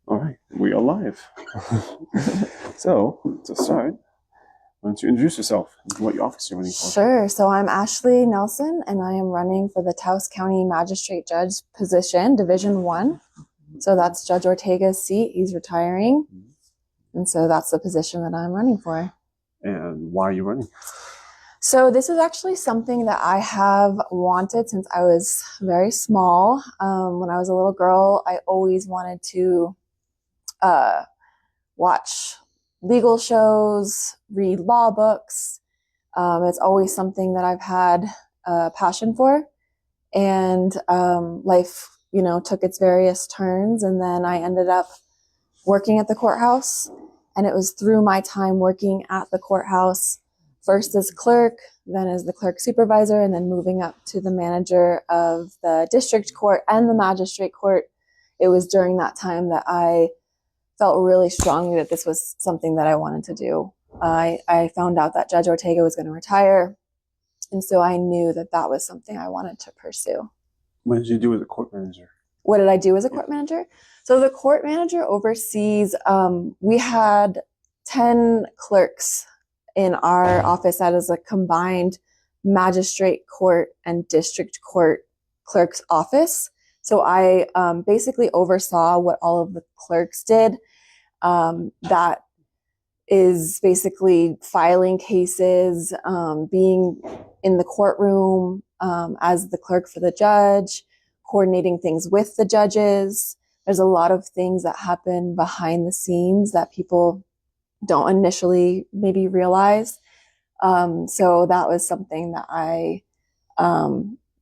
All right, we are live. So, to start, why don't you introduce yourself and what your office you're running for? Sure. So I'm Ashley Nelson, and I am running for the Taos County Magistrate Judge position, Division 1. So that's Judge Ortega's seat. He's retiring. And so that's the position that I'm running for. And why are you running? So this is actually something that I have wanted since I was very small. When I was a little girl, I always wanted to watch legal shows, read law books. It's always something that I've had a passion for. And life, took its various turns. And then I ended up working at the courthouse. And it was through my time working at the courthouse, first as clerk, then as the clerk supervisor, and then moving up to the manager of the district court and the magistrate court. It was during that time that I felt really strongly that this was something that I wanted to do. I found out that Judge Ortega was going to retire, and so I knew that that was something I wanted to pursue. What did you do as a court manager? What did I do as a court manager? So the court manager oversees, we had 10 clerks in our office that is a combined magistrate court and district court clerk's office. So I basically oversaw what all of the clerks did. That is basically filing cases, being in the courtroom as the clerk for the judge, coordinating things with the judges. There's a lot of things that happen behind the scenes that people don't initially maybe realize. So that was something that I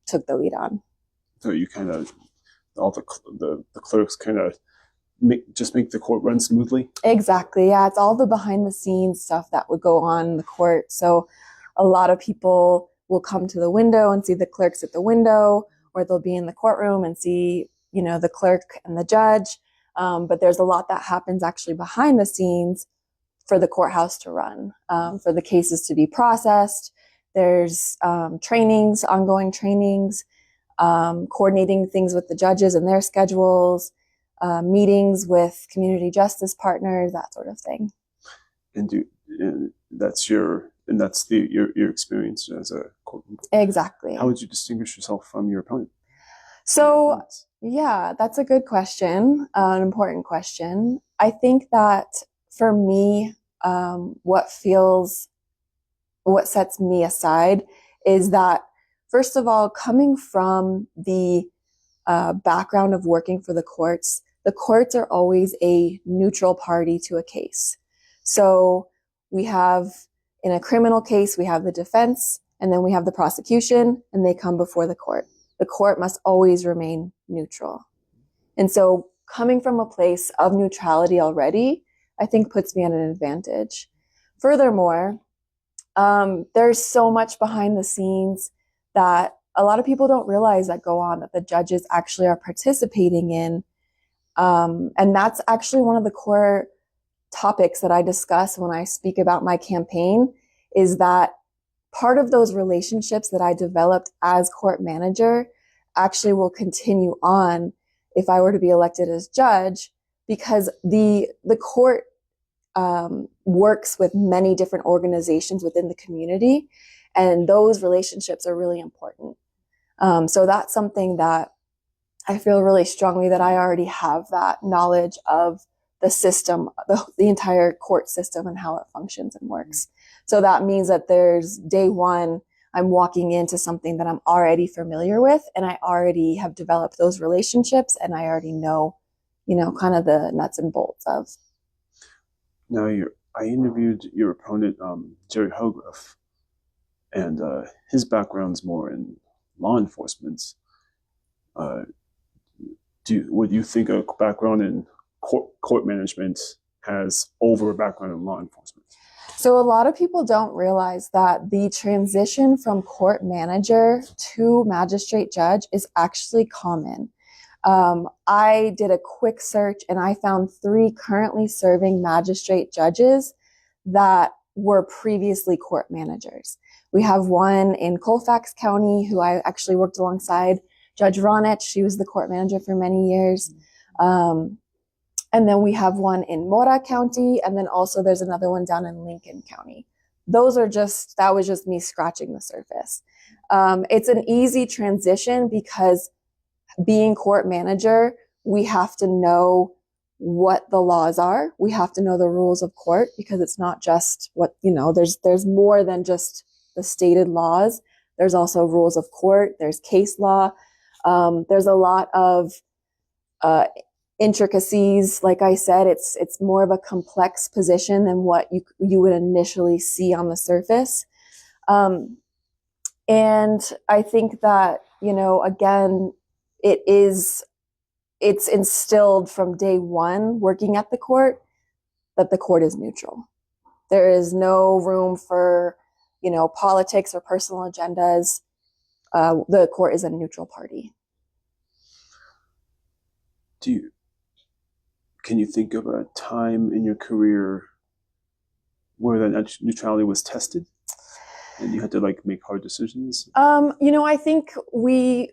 took the lead on. So you kind of, all the clerks kind of make the court run smoothly? Exactly, yeah. It's all the behind the scenes stuff that would go on in the court. So a lot of people will come to the window and see the clerks at the window, or they'll be in the courtroom and see, the clerk and the judge. But there's a lot that happens actually behind the scenes for the courthouse to run, for the cases to be processed. There's trainings, ongoing trainings, coordinating things with the judges and their schedules, meetings with community justice partners, that sort of thing. And that's your experience as a court member. Exactly. How would you distinguish yourself from your opponent? So, yeah, that's a good question, an important question. I think that for me, what sets me aside is that, first of all, coming from the background of working for the courts are always a neutral party to a case. So we have, in a criminal case, we have the defense, and then we have the prosecution, and they come before the court. The court must always remain neutral. And so coming from a place of neutrality already, I think puts me at an advantage. Furthermore, there's so much behind the scenes that a lot of people don't realize that go on, that the judges actually are participating in. And that's actually one of the core topics that I discuss when I speak about my campaign, is that part of those relationships that I developed as court manager actually will continue on if I were to be elected as judge, because the court works with many different organizations within the community, and those relationships are really important. So that's something that I feel really strongly that I already have that knowledge of the system, the entire court system and how it functions and works. So that means that there's day one, I'm walking into something that I'm already familiar with, and I already have developed those relationships, and I already know, kind of the nuts and bolts of. Now, I interviewed your opponent, Jerry Hogarth, and his background's more in law enforcement. Would you think a background in court management has over a background in law enforcement? So a lot of people don't realize that the transition from court manager to magistrate judge is actually common. I did a quick search and I found 3 currently serving magistrate judges that were previously court managers. We have one in Colfax County who I actually worked alongside, Judge Ronich. She was the court manager for many years. And then we have one in Mora County, and then also there's another one down in Lincoln County. That was just me scratching the surface. It's an easy transition because being court manager, we have to know what the laws are. We have to know the rules of court because it's not just there's more than just the stated laws. There's also rules of court. There's case law. There's a lot of intricacies. Like I said, it's more of a complex position than what you would initially see on the surface. And I think that, again, it's instilled from day one working at the court that the court is neutral. There is no room for, politics or personal agendas. The court is a neutral party. Can you think of a time in your career where that neutrality was tested and you had to make hard decisions? I think we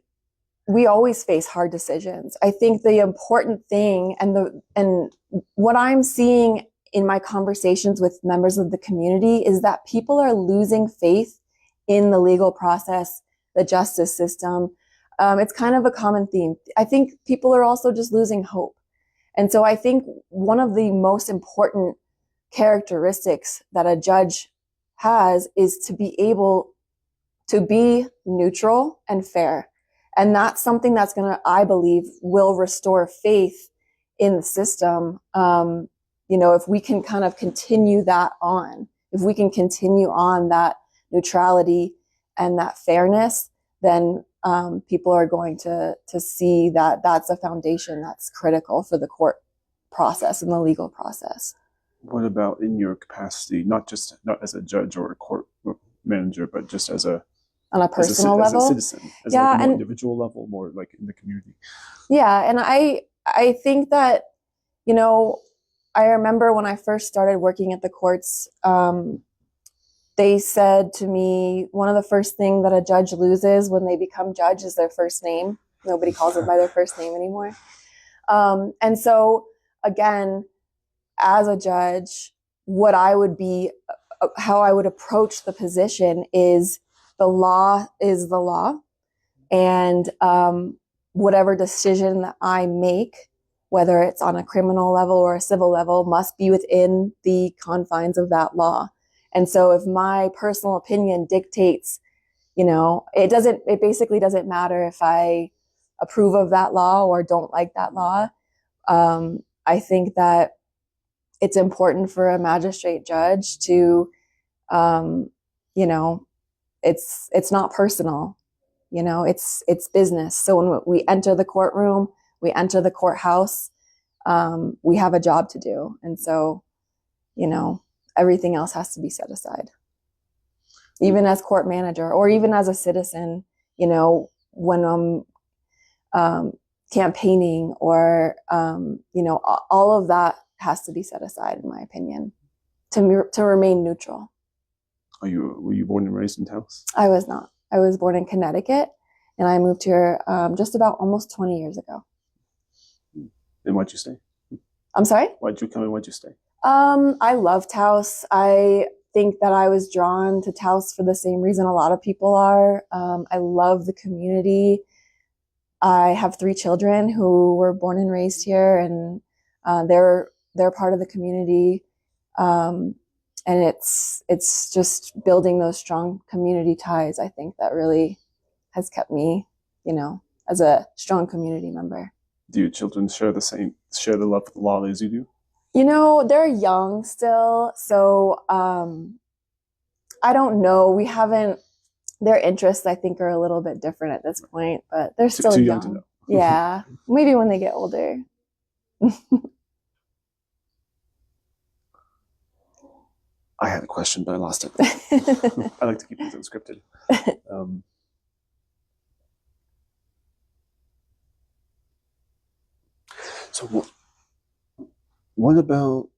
always face hard decisions. I think the important thing and what I'm seeing in my conversations with members of the community is that people are losing faith in the legal process, the justice system. It's kind of a common theme. I think people are also just losing hope. And so I think one of the most important characteristics that a judge has is to be able to be neutral and fair. And that's something that's I believe, will restore faith in the system. If we can kind of continue that on, if we can continue on that neutrality and that fairness, then people are going to see that that's a foundation that's critical for the court process and the legal process. What about in your capacity, not as a judge or a court manager, but just on a personal level, as a citizen, as a more individual level, more like in the community? Yeah, and I think that, I remember when I first started working at the courts, they said to me, one of the first things that a judge loses when they become judge is their first name. Nobody calls them by their first name anymore. And so, again, as a judge, how I would approach the position is the law is the law. And whatever decision that I make, whether it's on a criminal level or a civil level, must be within the confines of that law. And so if my personal opinion dictates, it basically doesn't matter if I approve of that law or don't like that law. I think that it's important for a magistrate judge to, it's not personal, it's business. So when we enter the courtroom, we enter the courthouse, we have a job to do. And so, everything else has to be set aside. Even as court manager or even as a citizen, when I'm campaigning or, all of that has to be set aside, in my opinion, to remain neutral. Were you born and raised in Taos? I was not. I was born in Connecticut, and I moved here just about almost 20 years ago. And why'd you stay? I'm sorry? Why'd you come and why'd you stay? I love Taos. I think that I was drawn to Taos for the same reason a lot of people are. I love the community. I have 3 children who were born and raised here, and they're part of the community. And it's just building those strong community ties, I think, that really has kept me, as a strong community member. Do your children share the love of the law as you do? They're young still, so I don't know. Their interests, I think, are a little bit different at this point, but they're still too young to know. Yeah, maybe when they get older. I had a question, but I lost it. I like to keep things unscripted. So what about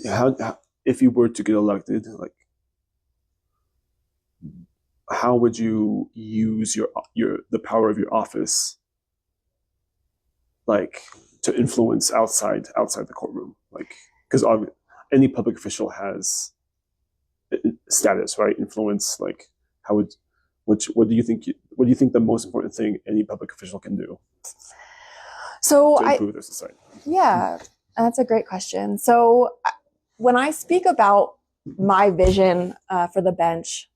how if you were to get elected, how would you use the power of your office, to influence outside the courtroom, like, because any public official has status, right? Influence, like, how would, what do you think the most important thing any public official can do to improve their society? Yeah, that's a great question. So when I speak about my vision for the bench,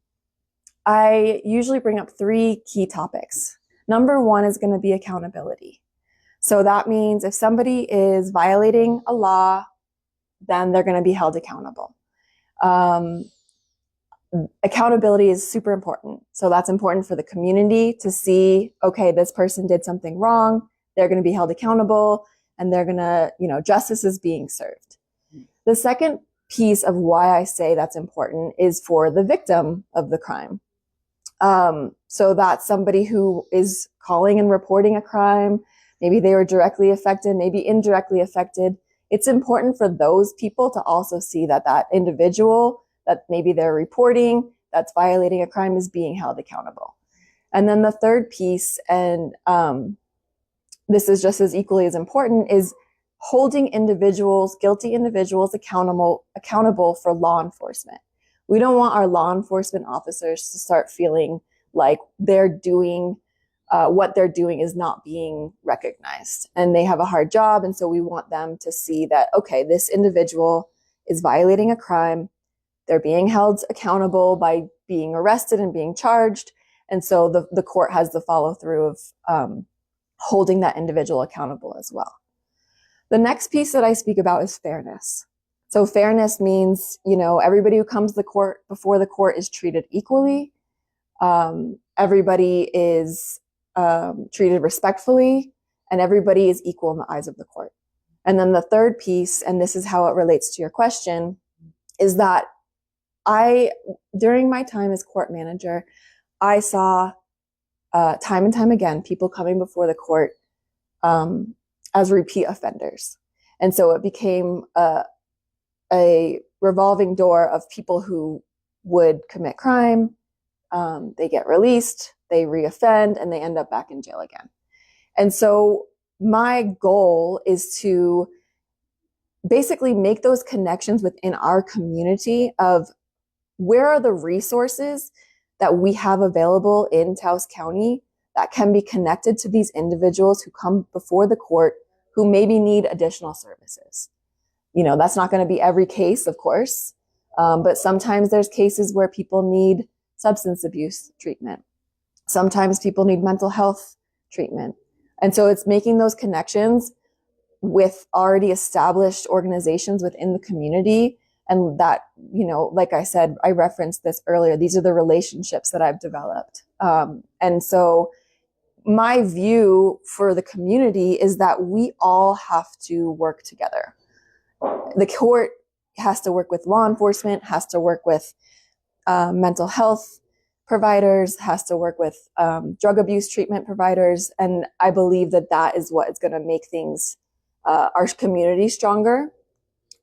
I usually bring up 3 key topics. Number 1 is going to be accountability. So that means if somebody is violating a law, then they're going to be held accountable. Accountability is super important. So that's important for the community to see, okay, this person did something wrong. They're going to be held accountable and they're going to, justice is being served. The second piece of why I say that's important is for the victim of the crime. So that's somebody who is calling and reporting a crime. Maybe they were directly affected, maybe indirectly affected. It's important for those people to also see that that individual that maybe they're reporting that's violating a crime is being held accountable. And then the third piece, and this is just as equally as important, is holding guilty individuals accountable for law enforcement. We don't want our law enforcement officers to start feeling like they're doing what they're doing is not being recognized and they have a hard job. And so we want them to see that, okay, this individual is violating a crime. They're being held accountable by being arrested and being charged. And so the court has the follow through of holding that individual accountable as well. The next piece that I speak about is fairness. So fairness means, everybody who comes before the court is treated equally. Everybody is treated respectfully, and everybody is equal in the eyes of the court. And then the third piece, and this is how it relates to your question, is that during my time as court manager, I saw time and time again people coming before the court as repeat offenders. And so it became a revolving door of people who would commit crime, they get released, they reoffend, and they end up back in jail again. And so my goal is to basically make those connections within our community of where are the resources that we have available in Taos County that can be connected to these individuals who come before the court who maybe need additional services. That's not going to be every case, of course, but sometimes there's cases where people need substance abuse treatment. Sometimes people need mental health treatment. And so it's making those connections with already established organizations within the community. And that, like I said, I referenced this earlier, these are the relationships that I've developed. And so my view for the community is that we all have to work together. The court has to work with law enforcement, has to work with mental health providers, has to work with drug abuse treatment providers. And I believe that that is what is going to make things, our community stronger.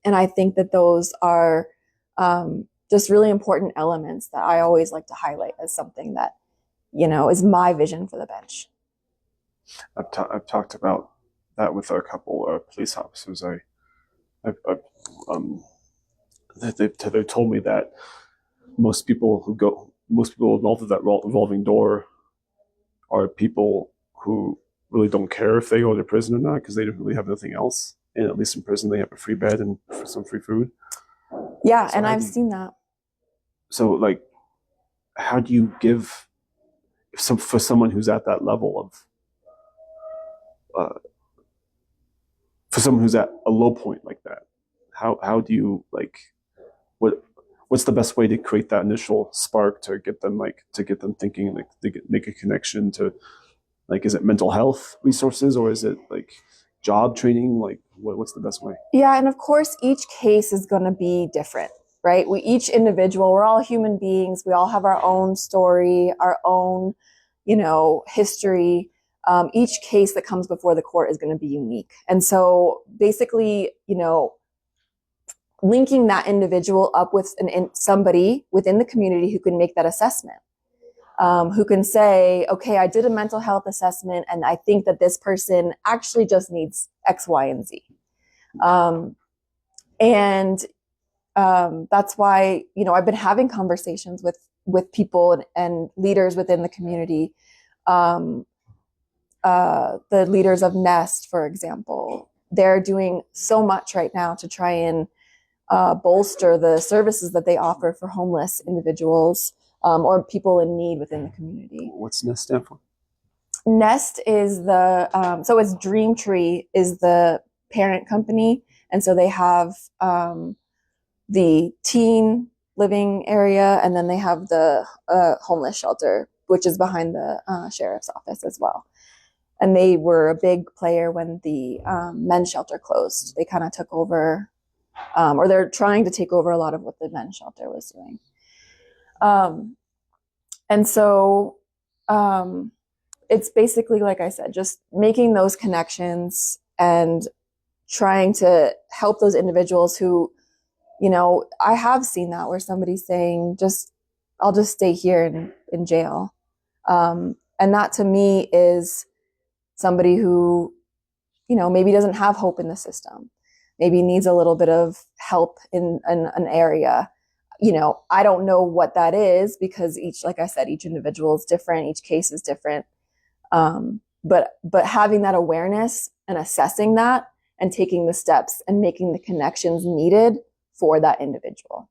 And I think that those are just really important elements that I always like to highlight as something that, is my vision for the bench. I've talked about that with a couple of police officers. They've told me that most people involved in that revolving door are people who really don't care if they go to prison or not because they don't really have nothing else. And at least in prison, they have a free bed and some free food. Yeah, so and I've seen that. So, like, how do you give for someone who's at that level of, for someone who's at a low point like that? How do you, like, what's the best way to create that initial spark to get them thinking, like, make a connection to, like, is it mental health resources or is it like job training? Like, what's the best way? Yeah, and of course, each case is going to be different, right? Each individual, we're all human beings. We all have our own story, our own, history. Each case that comes before the court is going to be unique. And so basically, linking that individual up with somebody within the community who can make that assessment. who can say, okay, I did a mental health assessment and I think that this person actually just needs X, Y, and Z. That's why, I've been having conversations with people and leaders within the community. The leaders of Nest, for example, they're doing so much right now to try and bolster the services that they offer for homeless individuals or people in need within the community. What's Nest stand for? Nest is so it's Dreamtree is the parent company. And so they have the teen living area, and then they have the homeless shelter, which is behind the sheriff's office as well. And they were a big player when the men's shelter closed. They kind of took over, or they're trying to take over a lot of what the men's shelter was doing. And so it's basically, like I said, just making those connections and trying to help those individuals who, I have seen that where somebody's saying, I'll just stay here in jail. And that to me is somebody who, maybe doesn't have hope in the system, maybe needs a little bit of help in an area. I don't know what that is because like I said, each individual is different. Each case is different. But having that awareness and assessing that and taking the steps and making the connections needed for that individual.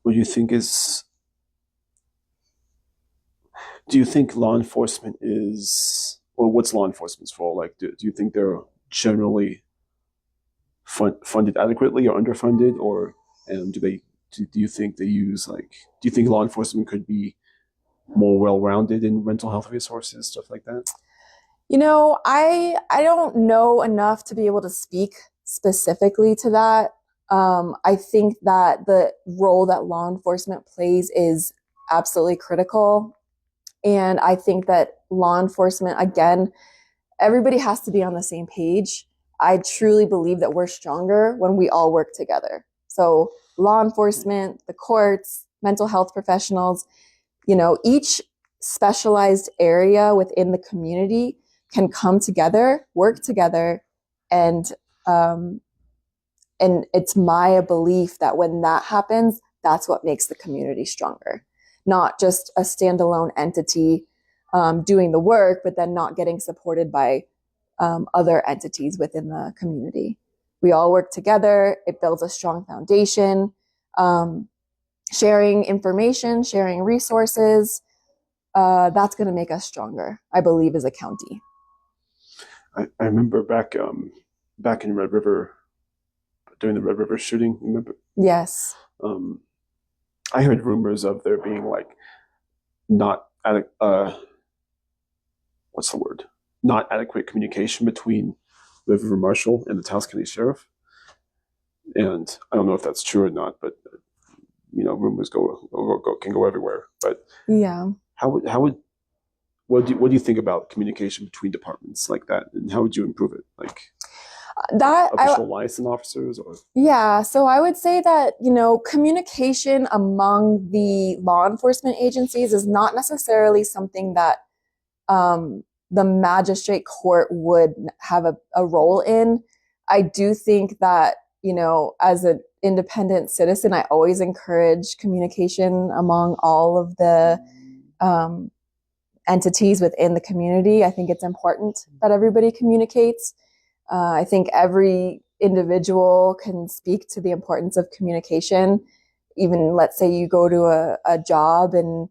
What do you think do you think law enforcement what's law enforcement's role? Like, do you think they're generally funded adequately or underfunded, or do you think they use do you think law enforcement could be more well-rounded in mental health resources, stuff like that? I don't know enough to be able to speak specifically to that. I think that the role that law enforcement plays is absolutely critical. And I think that law enforcement, again, everybody has to be on the same page. I truly believe that we're stronger when we all work together. So law enforcement, the courts, mental health professionals, each specialized area within the community can come together, work together, and it's my belief that when that happens, that's what makes the community stronger. Not just a standalone entity doing the work, but then not getting supported by other entities within the community. We all work together. It builds a strong foundation. Sharing information, sharing resources, that's going to make us stronger, I believe, as a county. I remember back in Red River, during the Red River shooting, remember? Yes. I heard rumors of there being not adequate communication between Red River Marshal and the Taos County Sheriff. And I don't know if that's true or not, but rumors can go everywhere. But yeah, what do you think about communication between departments like that, and how would you improve it? That official liaison officers, or so I would say that communication among the law enforcement agencies is not necessarily something that the magistrate court would have a role in. I do think that as an independent citizen, I always encourage communication among all of the entities within the community. I think it's important that everybody communicates. I think every individual can speak to the importance of communication. Even let's say you go to a job and,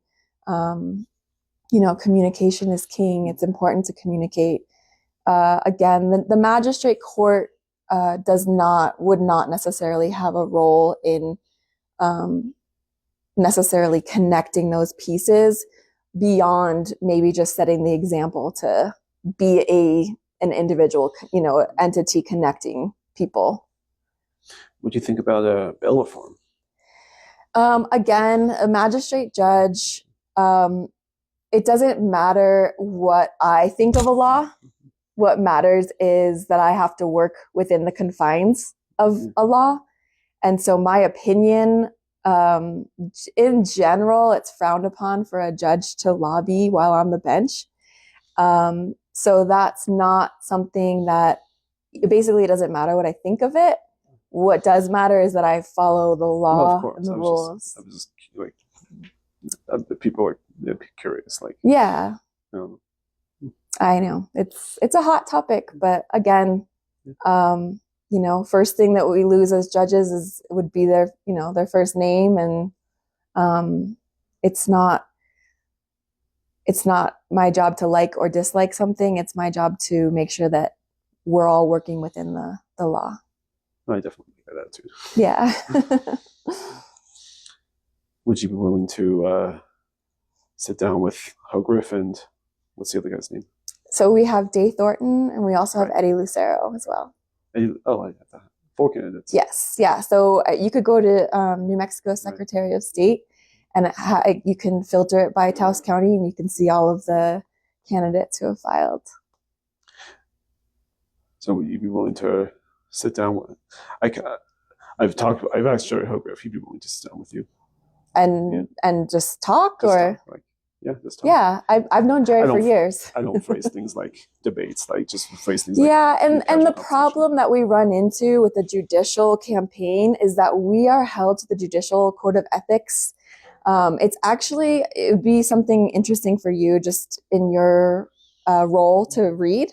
communication is king. It's important to communicate. Again, the magistrate court would not necessarily have a role in necessarily connecting those pieces beyond maybe just setting the example to be an individual, entity connecting people. What do you think about a bail reform? Again, a magistrate judge, it doesn't matter what I think of a law. what matters is that I have to work within the confines of a law. And so my opinion, in general, it's frowned upon for a judge to lobby while on the bench. So that's not something that, basically it doesn't matter what I think of it. What does matter is that I follow the law and the rules. I was just like, people are curious, like, yeah. I know it's a hot topic, but again, first thing that we lose as judges would be their first name, and it's not my job to like or dislike something. It's my job to make sure that we're all working within the law. I definitely like that attitude. Yeah. Would you be willing to sit down with Hogriff and what's the other guy's name? So we have Day Thornton, and we also have Eddie Lucero as well. I have that. 4 candidates. Yes, yeah. So you could go to New Mexico Secretary of State, and you can filter it by Taos County, and you can see all of the candidates who have filed. So would you be willing to sit down with? I've asked Jerry Hogriff if he'd be willing to sit down with you and just talk, just talk. Yeah, I've known Jerry for years. I don't phrase things like debates, like just phrase things. And the problem that we run into with the judicial campaign is that we are held to the judicial code of ethics. It would be something interesting for you just in your role to read.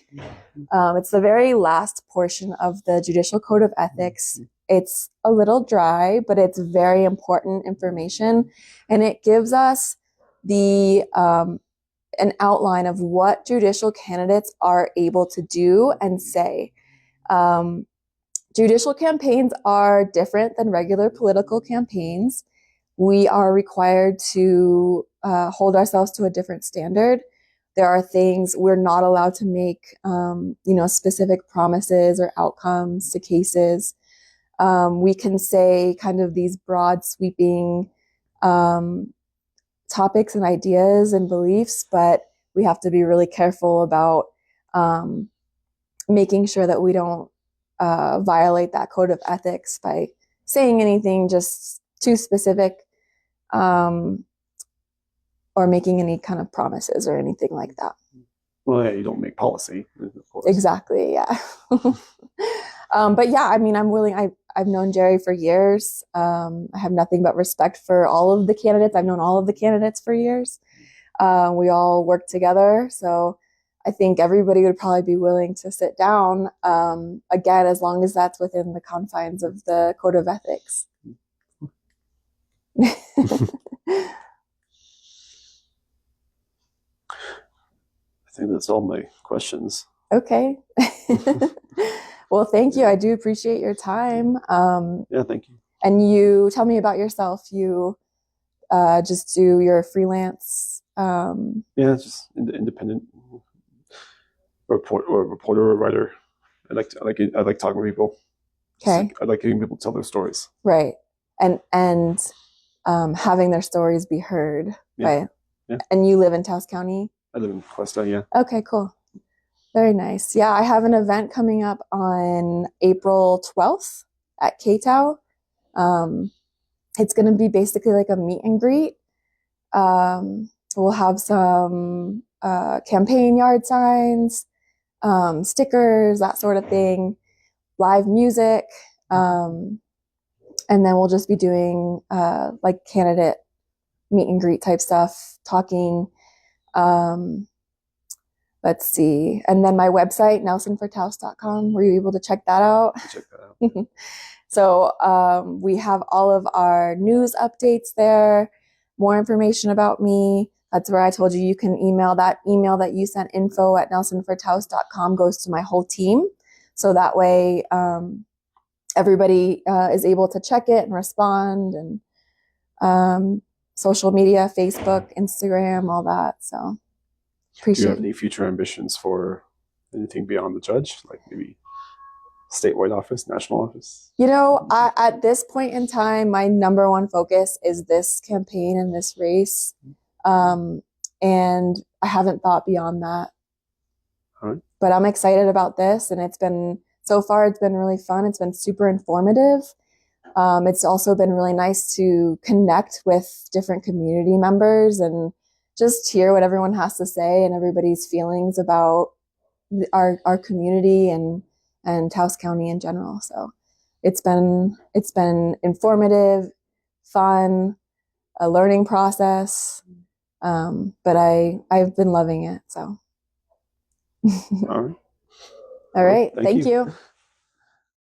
It's the very last portion of the judicial code of ethics. It's a little dry, but it's very important information, and it gives us an outline of what judicial candidates are able to do and say. Judicial campaigns are different than regular political campaigns. We are required to hold ourselves to a different standard. There are things we're not allowed to make, specific promises or outcomes to cases. We can say kind of these broad sweeping topics and ideas and beliefs, but we have to be really careful about making sure that we don't violate that code of ethics by saying anything just too specific, or making any kind of promises or anything like that. Well, yeah, you don't make policy, of course. Exactly, yeah. But yeah, I mean, I'm willing. I've known Jerry for years. I have nothing but respect for all of the candidates. I've known all of the candidates for years. We all work together, so I think everybody would probably be willing to sit down, again, as long as that's within the confines of the code of ethics. I think that's all my questions. Okay. Well, thank you. I do appreciate your time. Yeah, thank you. And you tell me about yourself. You just do your freelance. Yeah, just independent reporter or writer. I like talking to people. Okay. I like hearing people tell their stories. Right, and having their stories be heard. Yeah. Right. Yeah. And you live in Taos County? I live in Cuesta, yeah. Okay, cool. Very nice. Yeah, I have an event coming up on April 12th at KTOW. It's going to be basically like a meet and greet. We'll have some campaign yard signs, stickers, that sort of thing, live music, and then we'll just be doing like candidate meet and greet type stuff, talking. Let's see. And then my website, nelsonfortaos.com. Were you able to check that out? Check that out. So we have all of our news updates there, more information about me. That's where I told you can email. That email that you sent, info@nelsonfortaos.com, goes to my whole team. So that way everybody is able to check it and respond, and social media, Facebook, Instagram, all that. So appreciate it. Do you have any future ambitions for anything beyond the judge, like maybe statewide office, national office? At this point in time, my number one focus is this campaign and this race. And I haven't thought beyond that. All right. But I'm excited about this, and so far it's been really fun. It's been super informative. It's also been really nice to connect with different community members and just hear what everyone has to say and everybody's feelings about our community and Taos County in general. So it's been informative, fun, a learning process. But I've been loving it. So All right. all right. Thank you. you.